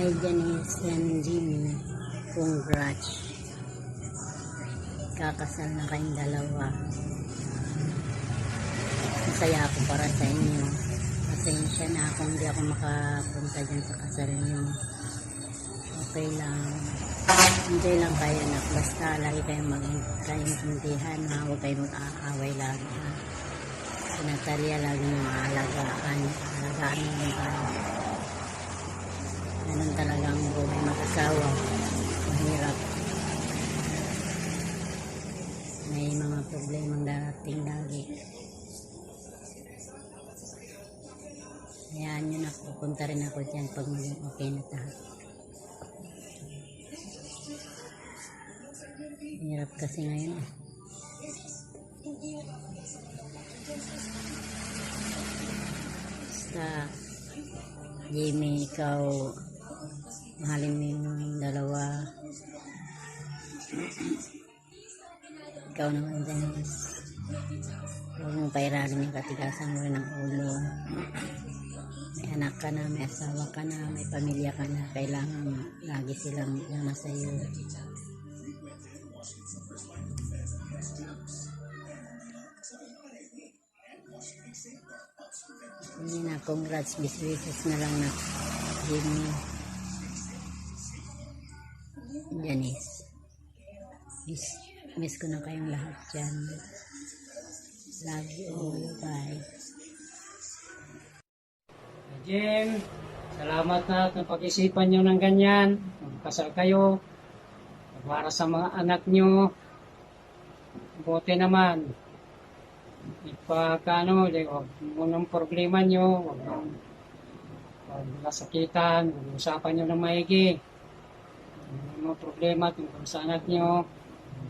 Hi Janice and Jimmy, congrats. Kakasal na kayong dalawa. Masaya ako para sa inyo. Pasensya na kung hindi ako makapunta dyan sa kasal niyo. Okay lang. Enjoy lang kayo, anak. Basta lagi kayong magkaintindihan, ha? Huwag kayong mag-aaway lagi, ha? Si Natalia lagi nyo maalagaan. Alagaan nyo yung kayo. Ganun talagang buhay mag-asawa. Mahirap. May mga problemang darating lagi. Hayaan nyo na, pupunta rin ako dyan pag maging okay na tayo. Hirap kasi ngayon. Basta, Jimmy, ikaw, mahalin mo yung dalawa. Ikaw naman, Janice. Huwag mong pairarin yung katigasan mo rin ng ulo. May anak ka na, may asawa ka na, may pamilya ka na. Kailangan lagi silang nama sa'yo. Hindi na, congrats, wishes na lang na Jimmy. Janice. Miss ko na kayong lahat dyan. Love you all. Bye. Jim, salamat na at napag-isipan nyo ng ganyan. Magkasal kayo. Para sa mga anak nyo. Buti naman. Ipagkano, huwag mo ng problema nyo. Huwag nasakitan. Usapan nyo ng maigi. Huwag mo problema tungkol sa anak nyo.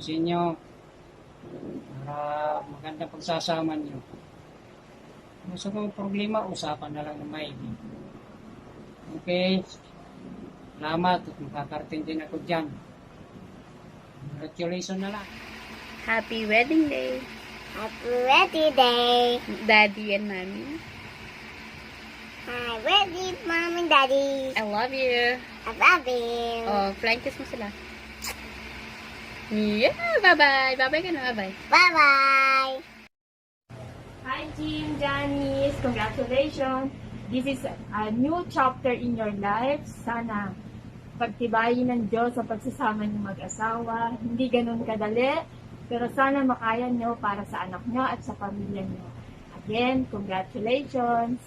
Sa inyo. Para maganda pagsasama nyo. Kung sa mga problema, usapan na lang ng maigi. Okay? Salamat at makakarating din ako dyan. Congratulations na lang. Happy wedding day, Happy wedding day. Daddy and Mommy. Hi, wedding, mom and daddy. I love you. I love you. Oh, flying kiss mo sila. Yeah, bye-bye. Bye-bye ka na, bye-bye. Bye-bye. Hi, Jim, Janice. Congratulations. This is a new chapter in your life. Sana pagtibayin ng Diyos sa pagsasama niyo mag-asawa. Hindi ganun kadali, pero sana makaya niyo para sa anak niyo at sa pamilya niyo. Again, congratulations.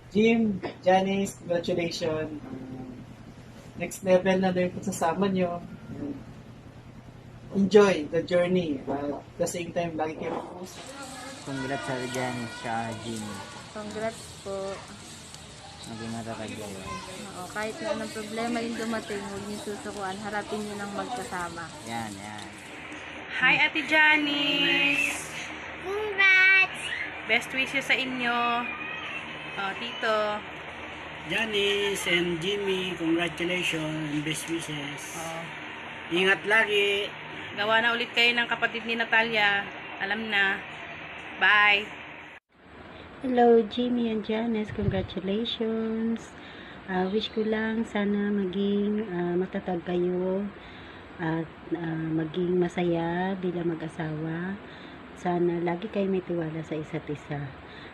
Jim, Janice, congratulations. Next level na yung pagsasama nyo. Enjoy the journey. At the same time, lagi kayo mag-usap. Congrats sa Janice sa Jimmy. Congrats po. Maging matatag kayo. Oo, kahit na anong problema yung dumating, huwag niyo susukuan. Harapin niyo ng magkasama. Yan. Hi, Ate Janice! Congrats. Best wishes sa inyo. Oh, Tito. Janice and Jimmy, congratulations and best wishes. Oh, Ingat lagi. gawa na ulit kayo ng kapatid ni Natalia. Alam na. Bye! Hello, Jimmy and Janice. Congratulations. Wish ko lang sana maging matatag kayo at maging masaya bilang mag-asawa. Sana lagi kayo may tiwala sa isa't isa.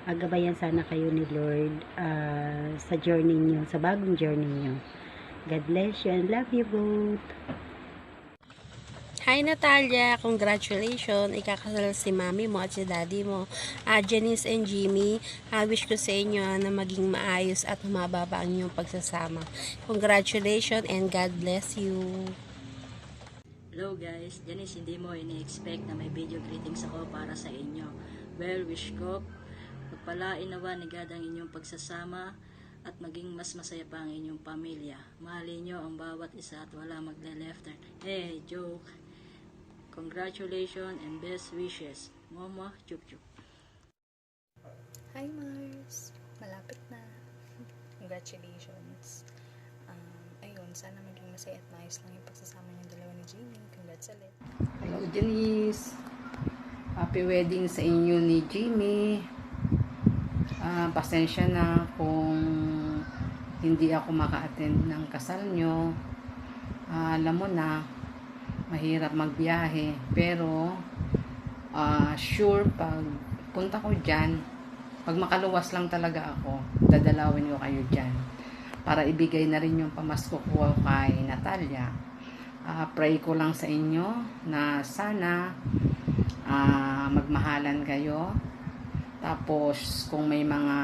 Gabayan sana kayo ni Lord sa journey nyo, sa bagong journey nyo. God bless you and love you both. Hi Natalia, congratulations. Ikakasal si mami mo at si daddy mo. Janice and Jimmy, wish ko sa inyo na maging maayos at mababa ang inyong pagsasama. Congratulations and God bless you. Hello guys, Janice, hindi mo ini-expect na may video greetings ako para sa inyo. Well, wish ko, pagpalain nawa ni God ang inyong pagsasama at maging mas masaya pa ang inyong pamilya. Mahalin nyo ang bawat isa at wala magle-left turn. Hey, joke! Congratulations and best wishes. Mama, chup chup. Hi Mars! Malapit na. Congratulations. Ayun, sana maging masaya at maayos lang yung pagsasama ng dalawa ni Jimmy. Congrats ulit. Hello Janice! Happy wedding sa inyo ni Jimmy. Pasensya na kung hindi ako maka-attend ng kasal nyo. Alam mo na, mahirap magbiyahe. Pero, sure, pag punta ko dyan, pag makaluwas lang talaga ako, dadalawin ko kayo dyan. Para ibigay na rin yung pamasko ko kay Natalia. Pray ko lang sa inyo na sana magmahalan kayo. Tapos, kung may mga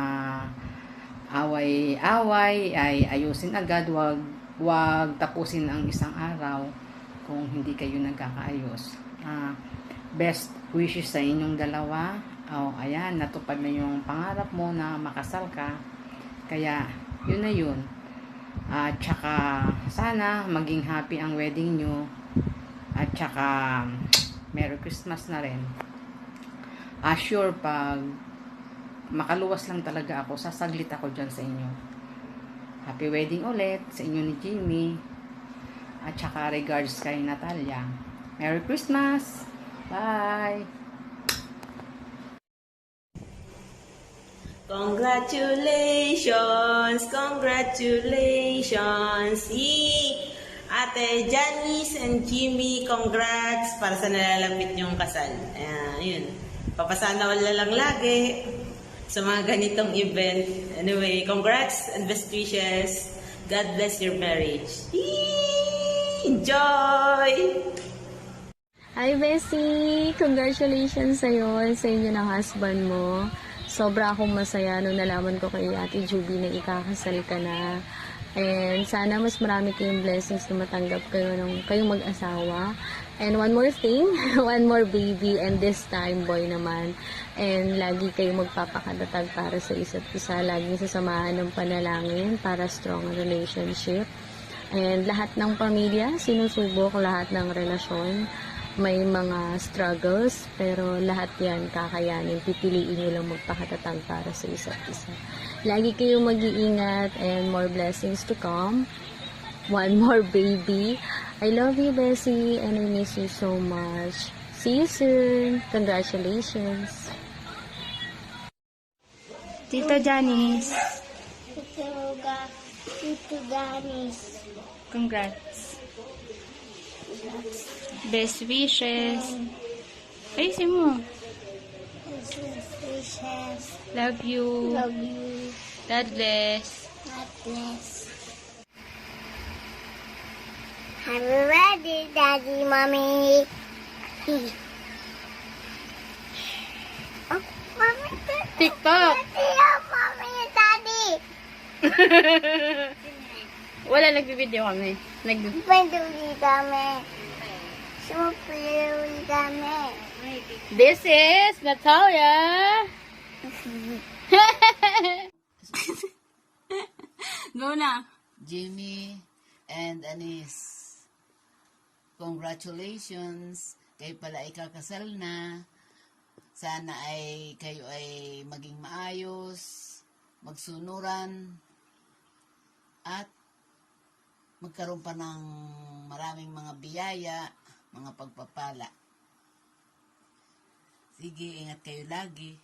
away-away, ay ayusin agad. Wag tapusin ang isang araw kung hindi kayo nagkakaayos. Best wishes sa inyong dalawa. Ayan, natupad na yung pangarap mo na makasal ka. Kaya, yun na yun. Tsaka, sana maging happy ang wedding nyo. At tsaka, Merry Christmas na rin. Sure, pag makaluwas lang talaga ako, sasaglit ako dyan sa inyo. Happy wedding ulit sa inyo ni Jimmy. At tsaka regards kay Natalia. Merry Christmas! Bye! Congratulations! Congratulations! Ate Janice and Jimmy, congrats para sa nalalapit niyong kasal. Yun. Papasana wala lang lagi sa mga ganitong event. Anyway, congrats and best wishes. God bless your marriage. Enjoy! Hi, Bessie! Congratulations sa'yo, sa inyo ng husband mo. Sobra akong masaya nung nalaman ko kay Ate Juby na ikakasal ka na. And sana mas marami kayong blessings na matanggap kayo ng kayong mag-asawa. And one more thing, one more baby, and this time boy naman. And lagi kayong magpapakatatag para sa isa't isa. Lagi sasamahan ng panalangin para strong relationship. And lahat ng pamilya, sinusubok lahat ng relasyon. May mga struggles, pero lahat yan kakayanin. Pipiliin nyo lang magpakatatag para sa isa't isa. Lagi kayong mag-iingat and more blessings to come. One more baby. I love you, Bessie, and I miss you so much. See you soon. Congratulations. Tita Janice. Tito Janice. Congrats. Best wishes. Ayusin mo. Wishes. Love you. Love you. God bless. God bless. Happy birthday, Daddy, Mommy. Oh, Mommy, TikTok. Mommy, Daddy. Wala, nagbibideo kami. Penduli kami. Sumupuli kami. This is Natalia. Go na. Jimmy and Anis, congratulations. Kayo pala ay kakasal na. Sana ay kayo ay maging maayos, magsunuran, at magkaroon pa ng maraming mga biyaya, mga pagpapala. Sige, ingat kayo lagi.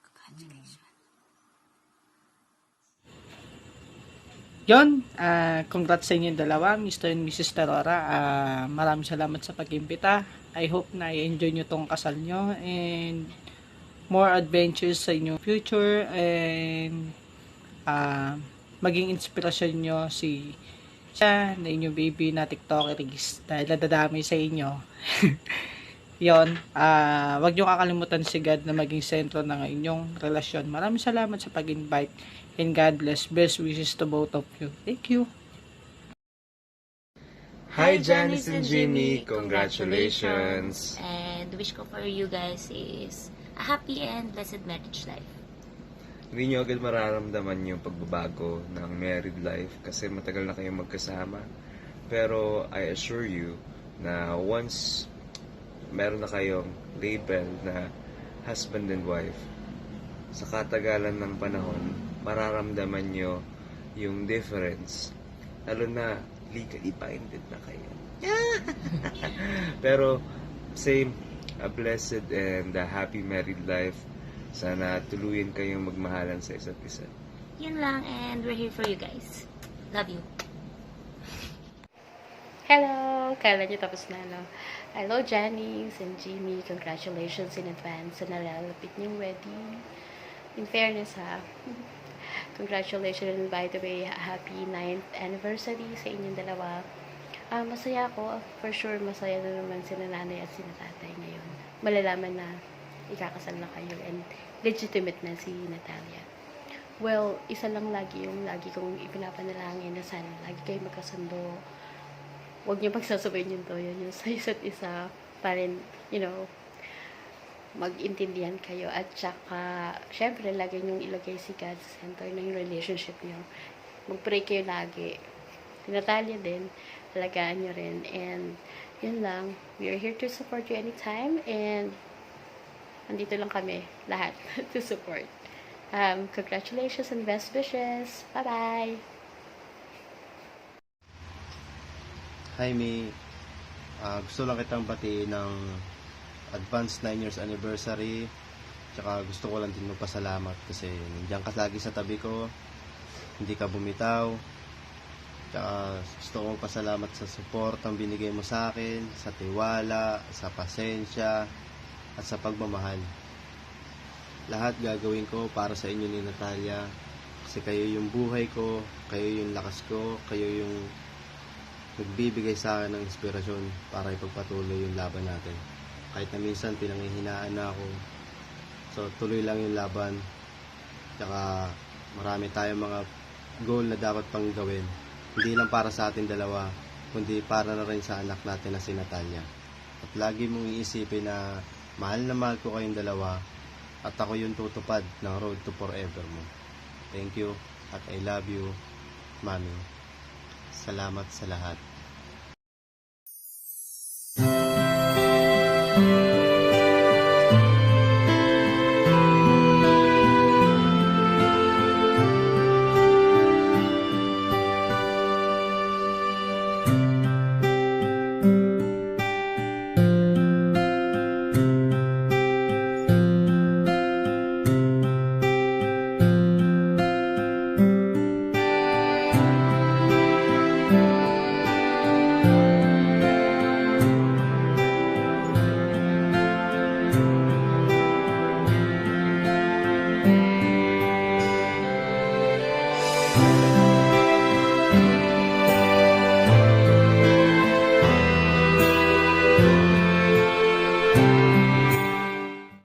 Congratulations. Yon, congrats sa inyo dalawa, Mr. and Mrs. Terora. Maraming salamat sa pag-imbita. I hope na i-enjoy nyo tong kasal nyo and more adventures sa inyong future, and maging inspirasyon nyo si siya na inyong baby na TikTokeries dahil nadadami sa inyo. Yon, wag nyo kakalimutan si God na maging sentro ng inyong relasyon. Maraming salamat sa pag-invite. And God bless. Best wishes to both of you. Thank you. Hi, Janice and Jimmy. Congratulations. And wish ko for you guys is a happy and blessed marriage life. Hindi nyo agad mararamdaman yung pagbabago ng married life kasi matagal na kayong magkasama. Pero I assure you na once meron na kayong label na husband and wife, sa katagalan ng panahon, mararamdaman nyo yung difference. Lalo na, legally binded na kayo. Pero, same, a blessed and a happy married life. Sana tuluyan kayong magmahalan sa isa't isa. Yun lang, and we're here for you guys. Love you. Hello! Kala nyo tapos na, no? Hello, Janice and Jimmy. Congratulations in advance sa nalalapit niyong wedding. In fairness, ha? Congratulations, and by the way, happy 9th anniversary sa inyong dalawa. Masaya ako. For sure, masaya na naman si nanay at si tatay ngayon. Malalaman na ikakasal na kayo and legitimate na si Natalia. Well, isa lang lagi yung lagi kong ipinapanalangin na sana lagi kayo magkasundo. Huwag niyo pagsasabayin yung toyo niyo sa isa't isa para, mag-intindihan kayo. At saka, syempre, lagi niyong ilagay si God sa center ng relationship niyo. Mag-pray kayo lagi. Si Natalia din, alagaan niyo rin. And, yun lang. We are here to support you anytime. And, andito lang kami, lahat, to support. Congratulations and best wishes. Bye-bye! Hi, May. Gusto lang kitang batiin ng advance 9 years anniversary. Tsaka gusto ko lang din magpasalamat kasi nandiyan ka lagi sa tabi ko. Hindi ka bumitaw. Tsaka gusto ko magpasalamat sa support ang binigay mo sa akin, sa tiwala, sa pasensya, at sa pagmamahal. Lahat gagawin ko para sa inyo ni Natalia. Kasi kayo yung buhay ko, kayo yung lakas ko, kayo yung nagbibigay sa akin ng inspirasyon para ipagpatuloy yung laban natin. Kahit na minsan pinanghihinaan na ako. So, tuloy lang yung laban. Tsaka, marami tayong mga goal na dapat pang gawin. Hindi lang para sa atin dalawa, kundi para na rin sa anak natin na si Natalia. At lagi mong iisipin na mahal na mahal ko kayong dalawa at ako yung tutupad ng road to forever mo. Thank you at I love you, Mami. Salamat sa lahat.